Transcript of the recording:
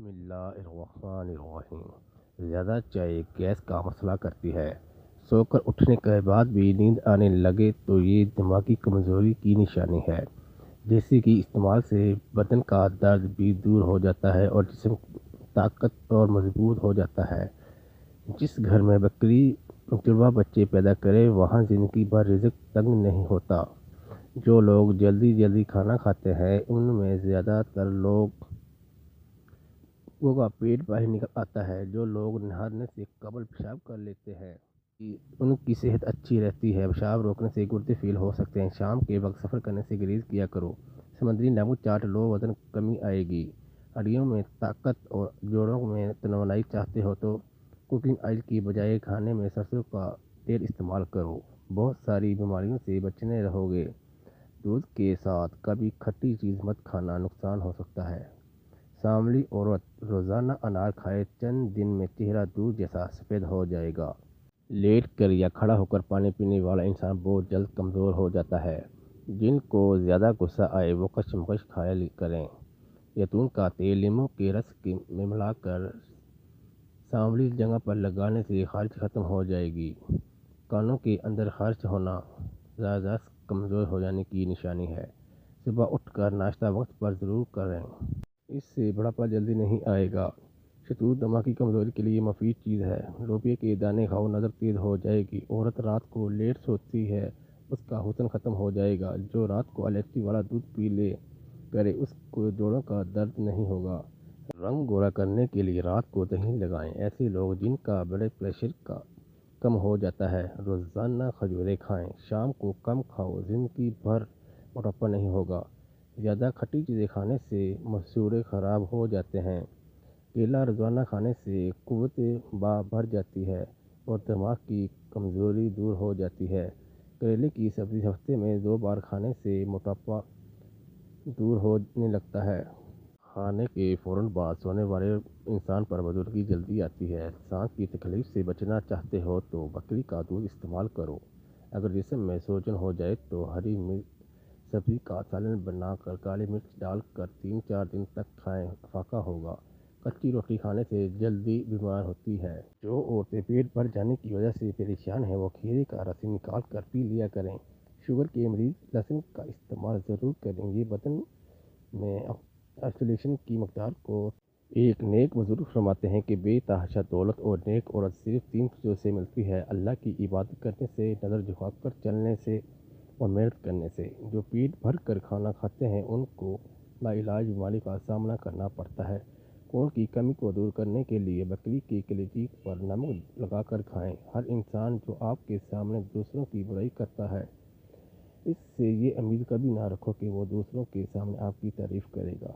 بسم اللہ الرحمن الرحیم۔ زیادہ چائے گیس کا مسئلہ کرتی ہے۔ سو کر اٹھنے کے بعد بھی نیند آنے لگے تو یہ دماغی کمزوری کی نشانی ہے، جیسے کہ استعمال سے بدن کا درد بھی دور ہو جاتا ہے اور جسم طاقت اور مضبوط ہو جاتا ہے۔ جس گھر میں بکری جڑواں بچے پیدا کرے وہاں زندگی بھر رزق تنگ نہیں ہوتا۔ جو لوگ جلدی جلدی کھانا کھاتے ہیں ان میں زیادہ تر لوگوں کا پیٹ باہر نکل آتا ہے۔ جو لوگ نہانے سے قبل پیشاب کر لیتے ہیں ان کی صحت اچھی رہتی ہے۔ پیشاب روکنے سے گردے فیل ہو سکتے ہیں۔ شام کے وقت سفر کرنے سے گریز کیا کرو۔ سمندری نیبو چاٹ لو، وزن کمی آئے گی۔ ہڈیوں میں طاقت اور جوڑوں میں توانائی چاہتے ہو تو کوکنگ آئل کی بجائے کھانے میں سرسوں کا تیل استعمال کرو۔ بہت ساری بیماریوں سے بچنے رہو گے۔ دودھ کے ساتھ کبھی کھٹی چیز مت کھانا، نقصان ہو سکتا ہے۔ سانولی عورت روزانہ انار کھائے، چند دن میں چہرہ دودھ جیسا سفید ہو جائے گا۔ لیٹ کر یا کھڑا ہو کر پانی پینے والا انسان بہت جلد کمزور ہو جاتا ہے۔ جن کو زیادہ غصہ آئے وہ کشمکش کھایا کریں۔ زیتون کا تیل لیموں کے رس میں ملا کر سانولی جگہ پر لگانے سے خارش ختم ہو جائے گی۔ کانوں کے اندر خارش ہونا یادداشت کمزور ہو جانے کی نشانی ہے۔ صبح اٹھ کر ناشتہ وقت پر ضرور کریں۔ اس سے بڑھاپا جلدی نہیں آئے گا۔ شہتوت دماغ کی کمزوری کے لیے مفید چیز ہے۔ لوبیا کے دانے کھاؤ، نظر تیز ہو جائے گی۔ عورت رات کو لیٹ سوتی ہے اس کا حسن ختم ہو جائے گا۔ جو رات کو الائچی والا دودھ پی لیا کرے اس کو جوڑوں کا درد نہیں ہوگا۔ رنگ گورا کرنے کے لیے رات کو دہی لگائیں۔ ایسے لوگ جن کا بلڈ پریشر کم ہو جاتا ہے روزانہ کھجوریں کھائیں۔ شام کو کم کھاؤ، زندگی بھر موٹاپا نہیں ہوگا۔ زیادہ کھٹی چیزیں کھانے سے مسوڑھے خراب ہو جاتے ہیں۔ کیلا روزانہ کھانے سے قوت بڑھ جاتی ہے اور دماغ کی کمزوری دور ہو جاتی ہے۔ کریلے کی سبزی ہفتے میں 2 بار کھانے سے موٹاپا دور ہونے لگتا ہے۔ کھانے کے فوراً بعد سونے والے انسان پر بزرگی جلدی آتی ہے۔ سانس کی تکلیف سے بچنا چاہتے ہو تو بکری کا دودھ استعمال کرو۔ اگر جسم میں سوجن ہو جائے تو ہری سبزی کا سالن بنا کر کالی مرچ ڈال کر 3-4 دن تک کھائیں، افاقہ ہوگا۔ کچی روٹی کھانے سے جلدی بیمار ہوتی ہے۔ جو عورتیں پیٹ بھر جانے کی وجہ سے پریشان ہیں وہ کھیرے کا رس نکال کر پی لیا کریں۔ شوگر کے مریض لہسن کا استعمال ضرور کریں۔ یہ بدن میں انسولین کی مقدار کو ایک نیک بزرگ فرماتے ہیں کہ بے تحاشا دولت اور نیک عورت صرف 3 چیزوں سے ملتی ہے: اللہ کی عبادت کرنے سے، نظر جھکا کر چلنے سے اور محنت کرنے سے۔ جو پیٹ بھر کر کھانا کھاتے ہیں ان کو لاعلاج بیماری کا سامنا کرنا پڑتا ہے۔ خون کی کمی کو دور کرنے کے لیے بکری کے کلیجے پر نمک لگا کر کھائیں۔ ہر انسان جو آپ کے سامنے دوسروں کی برائی کرتا ہے اس سے یہ امید کبھی نہ رکھو کہ وہ دوسروں کے سامنے آپ کی تعریف کرے گا۔